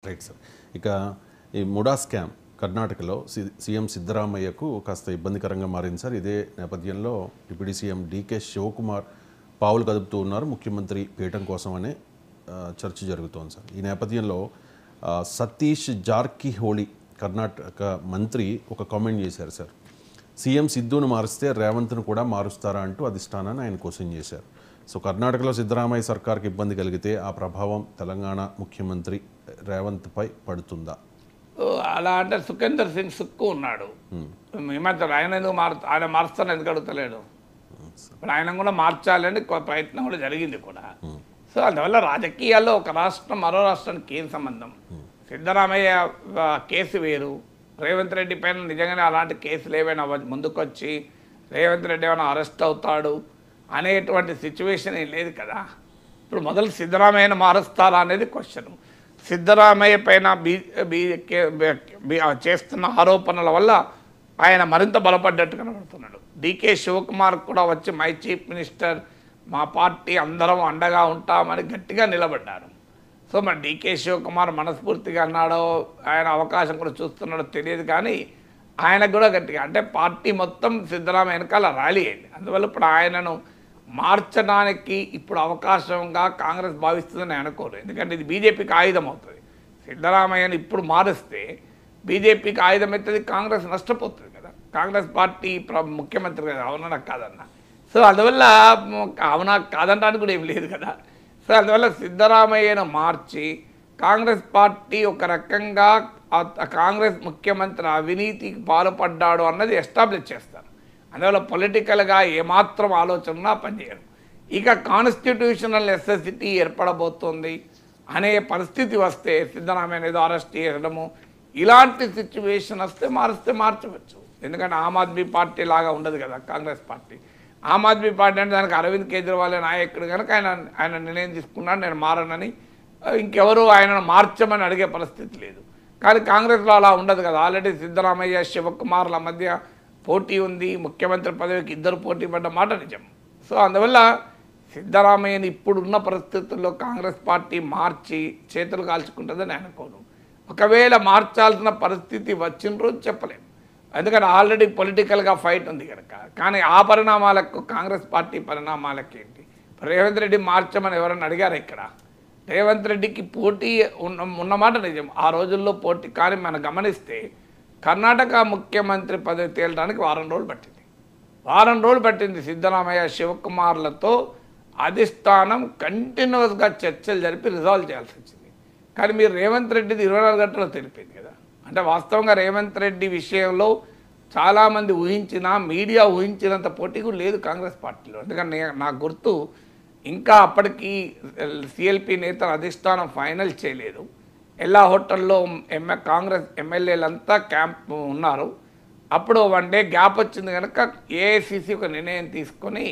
Right sir. ఇక ఈ MUDA scam కర్ణాటకలో సీఎం సిద్ధరామయ్యకు కాస్త ఇబ్బందికరంగా మారింది సార్. ఇదే నేపథ్యంలో డిప్యూటీ సీఎం డీకే శివకుమార్ పావులు కదుపుతూ ఉన్నారు ముఖ్యమంత్రి పీఠం కోసం అనే చర్చ జరుగుతోంది సార్. ఈ నేపథ్యంలో సతీష్ జార్కిహోళి కర్ణాటక మంత్రి ఒక కామెంట్ చేశారు సార్. సీఎం సిద్ధును మారిస్తే రేవంత్ను కూడా మారుస్తారా అంటూ అధిష్టానాన్ని ఆయన క్వశ్చన్ చేశారు. సో కర్ణాటకలో సిద్ధరామయ్య సర్కార్కి ఇబ్బంది కలిగితే ఆ ప్రభావం తెలంగాణ ముఖ్యమంత్రి రేవంత్పై పడుతుందా? అలా అంటే సుఖేందర్ సింగ్ సుక్కు ఉన్నాడు. ఏమంటారు ఆయన ఎందుకు ఆయన మారుస్తాను ఎందుకు అడుగుతలేడు? ఇప్పుడు ఆయన కూడా మార్చాలని ప్రయత్నం కూడా జరిగింది కూడా. సో అందువల్ల రాజకీయాల్లో ఒక రాష్ట్రం మరో రాష్ట్రానికి ఏం సంబంధం? సిద్ధరామయ్య కేసు వేరు, రేవంత్ రెడ్డి పైన నిజంగానే అలాంటి కేసులు ఏమైనా ముందుకొచ్చి రేవంత్ రెడ్డి ఏమైనా అరెస్ట్ అవుతాడు అనేటువంటి సిచ్యువేషన్ ఏం లేదు కదా. ఇప్పుడు మొదలు సిద్ధరామయ్యను మారుస్తారా అనేది క్వశ్చన్. సిద్ధరామయ్య పైన చేస్తున్న ఆరోపణల వల్ల ఆయన మరింత బలపడ్డట్టు కనబడుతున్నాడు. డీకే శివకుమార్ కూడా వచ్చి మై చీఫ్ మినిస్టర్, మా పార్టీ అందరం అండగా ఉంటామని గట్టిగా నిలబడ్డారు. సో మరి డీకే శివకుమార్ మనస్ఫూర్తిగా అన్నాడో ఆయన అవకాశం కూడా చూస్తున్నాడో తెలియదు, కానీ ఆయనకు కూడా గట్టిగా అంటే పార్టీ మొత్తం సిద్ధరామయ్య వెనకాల ర్యాలీ అయింది. అందువల్ల ఇప్పుడు ఆయనను మార్చడానికి ఇప్పుడు అవకాశంగా కాంగ్రెస్ భావిస్తుందని అనుకోరు. ఎందుకంటే ఇది బీజేపీకి ఆయుధం అవుతుంది. సిద్ధరామయ్యను ఇప్పుడు మారిస్తే బీజేపీకి ఆయుధం అవుతుంది, కాంగ్రెస్ నష్టపోతుంది కదా. కాంగ్రెస్ పార్టీ ముఖ్యమంత్రి కదా, అవునా కాదన్నా. సో అందువల్ల అవునా కాదనడానికి కూడా ఏం లేదు కదా. సో అందువల్ల సిద్ధరామయ్యను మార్చి కాంగ్రెస్ పార్టీ ఒక రకంగా కాంగ్రెస్ ముఖ్యమంత్రి అవినీతికి పాల్పడ్డాడు అన్నది ఎస్టాబ్లిష్ చేస్తారు. అందువల్ల పొలిటికల్గా ఏమాత్రం ఆలోచన పనిచేయరు. ఇక కాన్స్టిట్యూషనల్ నెసెసిటీ ఏర్పడబోతోంది అనే పరిస్థితి వస్తే సిద్ధరామయ్య ఏదో అరెస్ట్ చేయడము ఇలాంటి సిచ్యువేషన్ వస్తే మార్చవచ్చు. ఎందుకంటే ఆమ్ ఆద్మీ పార్టీ లాగా ఉండదు కదా కాంగ్రెస్ పార్టీ. ఆమ్ ఆద్మీ పార్టీ అంటే దానికి అరవింద్ కేజ్రీవాల్ నాయకుడు కనుక ఆయన నిర్ణయం తీసుకున్నాడు నేను మారనని, ఇంకెవరు ఆయనను మార్చమని అడిగే పరిస్థితి లేదు. కానీ కాంగ్రెస్లో అలా ఉండదు కదా. ఆల్రెడీ సిద్ధరామయ్య శివకుమార్ల మధ్య పోటీ ఉంది, ముఖ్యమంత్రి పదవికి ఇద్దరు పోటీ పడ్డ మాట నిజం. సో అందువల్ల సిద్ధరామయ్యని ఇప్పుడున్న పరిస్థితుల్లో కాంగ్రెస్ పార్టీ మార్చి చేతులు కాల్చుకుంటుందని అనుకోను. ఒకవేళ మార్చాల్సిన పరిస్థితి వచ్చిన రోజు చెప్పలేము, ఎందుకంటే ఆల్రెడీ పొలిటికల్గా ఫైట్ ఉంది కనుక. కానీ ఆ పరిణామాలకు కాంగ్రెస్ పార్టీ పరిణామాలకి ఏంటి? రేవంత్ రెడ్డి మార్చమని ఎవరన్నా అడిగారు ఇక్కడ? రేవంత్ రెడ్డికి పోటీ ఉన్నమాట నిజం, ఆ రోజుల్లో పోటీ. కానీ మనం గమనిస్తే కర్ణాటక ముఖ్యమంత్రి పదవి తేలడానికి వారం రోజులు పట్టింది. సిద్ధరామయ్య శివకుమార్లతో అధిష్టానం కంటిన్యూస్గా చర్చలు జరిపి రిజాల్వ్ చేయాల్సి వచ్చింది. కానీ మీరు రేవంత్ రెడ్డిది 24 గంటల్లో తెలిపింది కదా. అంటే వాస్తవంగా రేవంత్ రెడ్డి విషయంలో చాలామంది మీడియా ఊహించినంత పోటీ కూడా లేదు కాంగ్రెస్ పార్టీలో. ఎందుకంటే నాకు గుర్తు ఇంకా అప్పటికి సిఎల్పి నేతల అధిష్టానం ఫైనల్ చేయలేదు. ఎల్లా హోటల్లో కాంగ్రెస్ ఎమ్మెల్యేలంతా క్యాంప్ ఉన్నారు. అప్పుడు 1 డే గ్యాప్ వచ్చింది కనుక ఏఐసిసి ఒక నిర్ణయం తీసుకొని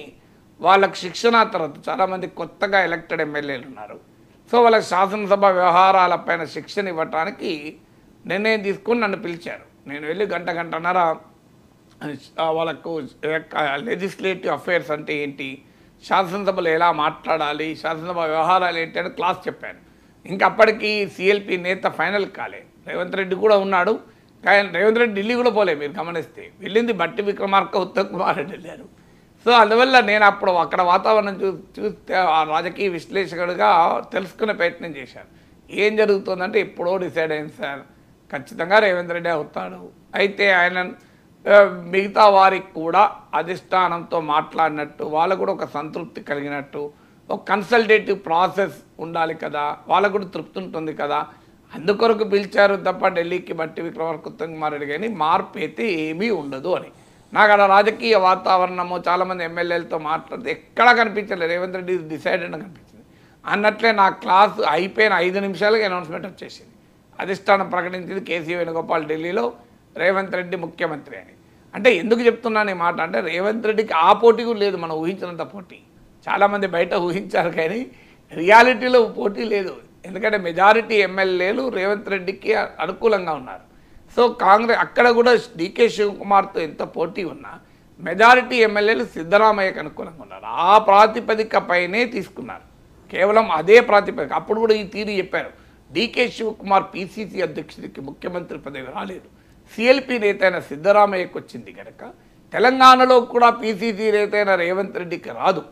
వాళ్ళకు శిక్షణ తర్వాత చాలామంది కొత్తగా ఎలక్టెడ్ ఎమ్మెల్యేలు ఉన్నారు. సో వాళ్ళకి శాసనసభ వ్యవహారాలపైన శిక్షణ ఇవ్వటానికి నిర్ణయం తీసుకొని నన్ను పిలిచారు. నేను వెళ్ళి గంటన్నర వాళ్ళకు లెజిస్లేటివ్ అఫైర్స్ అంటే ఏంటి, శాసనసభలో ఎలా మాట్లాడాలి, శాసనసభ వ్యవహారాలు ఏంటి అని క్లాస్ చెప్పాను. ఇంకా అప్పటికి సిఎల్పి నేత ఫైనల్ కాలే, రేవంత్ రెడ్డి కూడా ఉన్నాడు. కానీ రేవంత్ రెడ్డి ఢిల్లీ కూడా పోలే, మీరు గమనిస్తే వెళ్ళింది బట్టి విక్రమార్క, ఉత్తమ్ కుమార్ రెడ్డి వెళ్ళారు. సో అందువల్ల నేను అప్పుడు అక్కడ వాతావరణం చూస్తే ఆ రాజకీయ విశ్లేషకుడిగా తెలుసుకునే ప్రయత్నం చేశాను. ఏం జరుగుతుందంటే ఎప్పుడో డిసైడ్ అయింది సార్, ఖచ్చితంగా రేవంత్ రెడ్డి అవుతాడు. అయితే ఆయన మిగతా వారికి కూడా అధిష్టానంతో మాట్లాడినట్టు, వాళ్ళకు కూడా ఒక సంతృప్తి కలిగినట్టు, ఒక కన్సల్టేటివ్ ప్రాసెస్ ఉండాలి కదా, వాళ్ళకు కూడా తృప్తి ఉంటుంది కదా, అందుకొరకు పిలిచారు తప్ప ఢిల్లీకి బట్టి విక్రమార్క, ఉత్తమ్ కుమార్ రెడ్డి కానీ మార్పు అయితే ఏమీ ఉండదు అని. నాకు అక్కడ రాజకీయ వాతావరణము చాలామంది ఎమ్మెల్యేలతో మాట్లాడితే ఎక్కడా కనిపించలేదు రేవంత్ రెడ్డి డిసైడెడ్ అని కనిపించింది. అన్నట్లే నా క్లాసు అయిపోయిన 5 నిమిషాలకి అనౌన్స్మెంట్ వచ్చేసింది. అధిష్టానం ప్రకటించింది కేసీ వేణుగోపాల్ ఢిల్లీలో, రేవంత్ రెడ్డి ముఖ్యమంత్రి అని. అంటే ఎందుకు చెప్తున్నాను ఈ మాట అంటే రేవంత్ రెడ్డికి ఆ పోటీ కూడా లేదు, మనం ఊహించినంత పోటీ. చాలామంది బయట ఊహించారు కానీ రియాలిటీలో పోటీ లేదు. ఎందుకంటే మెజారిటీ ఎమ్మెల్యేలు రేవంత్ రెడ్డికి అనుకూలంగా ఉన్నారు. సో కాంగ్రెస్ అక్కడ కూడా డీకే శివకుమార్తో ఎంత పోటీ ఉన్నా మెజారిటీ ఎమ్మెల్యేలు సిద్ధరామయ్యకు అనుకూలంగా ఉన్నారు. ఆ ప్రాతిపదికపైనే తీసుకున్నారు, కేవలం అదే ప్రాతిపదిక. అప్పుడు కూడా ఈ తీరు చెప్పారు, డీకే శివకుమార్ పిసిసి అధ్యక్షుడికి ముఖ్యమంత్రి పదవి రాలేదు. సిఎల్పి నేత అయిన సిద్ధరామయ్యకు వచ్చింది కనుక తెలంగాణలో కూడా పిసిసి నేత అయిన రేవంత్ రెడ్డికి రాదు.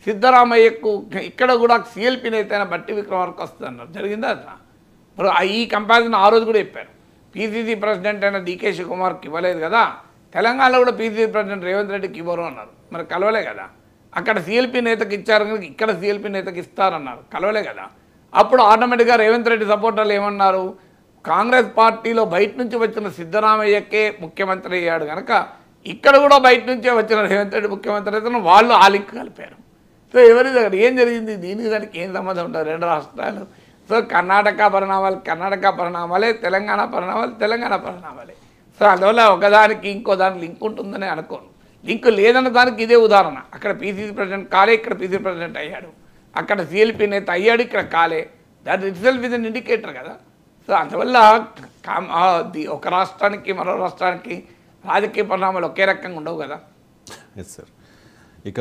సిద్ధరామయ్యకు ఇక్కడ కూడా సిఎల్పి నేత అయిన బట్టి విక్రమార్క వస్తుంది అన్నారు. జరిగిందా అట్లా? మరి ఈ కంపారిజన్ ఆ రోజు కూడా చెప్పారు. పిసిసి ప్రెసిడెంట్ అయిన డీకే శివకుమార్కి ఇవ్వలేదు కదా, తెలంగాణలో కూడా పిసిసి ప్రెసిడెంట్ రేవంత్ రెడ్డికి ఇవ్వరు అన్నారు. మరి కలవలే కదా. అక్కడ సిఎల్పి నేతకి ఇచ్చారు కనుక ఇక్కడ సిఎల్పి నేతకి ఇస్తారన్నారు. కలవలే కదా. అప్పుడు ఆటోమేటిక్గా రేవంత్ రెడ్డి సపోర్టర్లు ఏమన్నారు, కాంగ్రెస్ పార్టీలో బయట నుంచి వచ్చిన సిద్ధరామయ్యకే ముఖ్యమంత్రి అయ్యాడు కనుక ఇక్కడ కూడా బయట నుంచే వచ్చిన రేవంత్ రెడ్డి ముఖ్యమంత్రి అయితే వాళ్ళు ఆ లింక్ కలిపారు. సో ఎవరి దగ్గర ఏం జరిగింది, దీనికి దానికి ఏం సంబంధం ఉంటుంది? రెండు రాష్ట్రాలు. సో కర్ణాటక పరిణామాలే, తెలంగాణ పరిణామాలే. సో అందువల్ల ఒకదానికి ఇంకో దానికి లింక్ ఉంటుందని అనుకోను. లింక్ లేదన్న దానికి ఇదే ఉదాహరణ. అక్కడ పిసిసి ప్రెసిడెంట్ కాలే, ఇక్కడ పిసిసి ప్రెసిడెంట్ అయ్యాడు. అక్కడ సిఎల్పి నేత అయ్యాడు, ఇక్కడ కాలే. That it self is an indicator కదా. సో అందువల్ల ఒక రాష్ట్రానికి మరో రాష్ట్రానికి రాజకీయ పరిణామాలు ఒకే రకంగా ఉండవు కదా. Yes sir. ఇక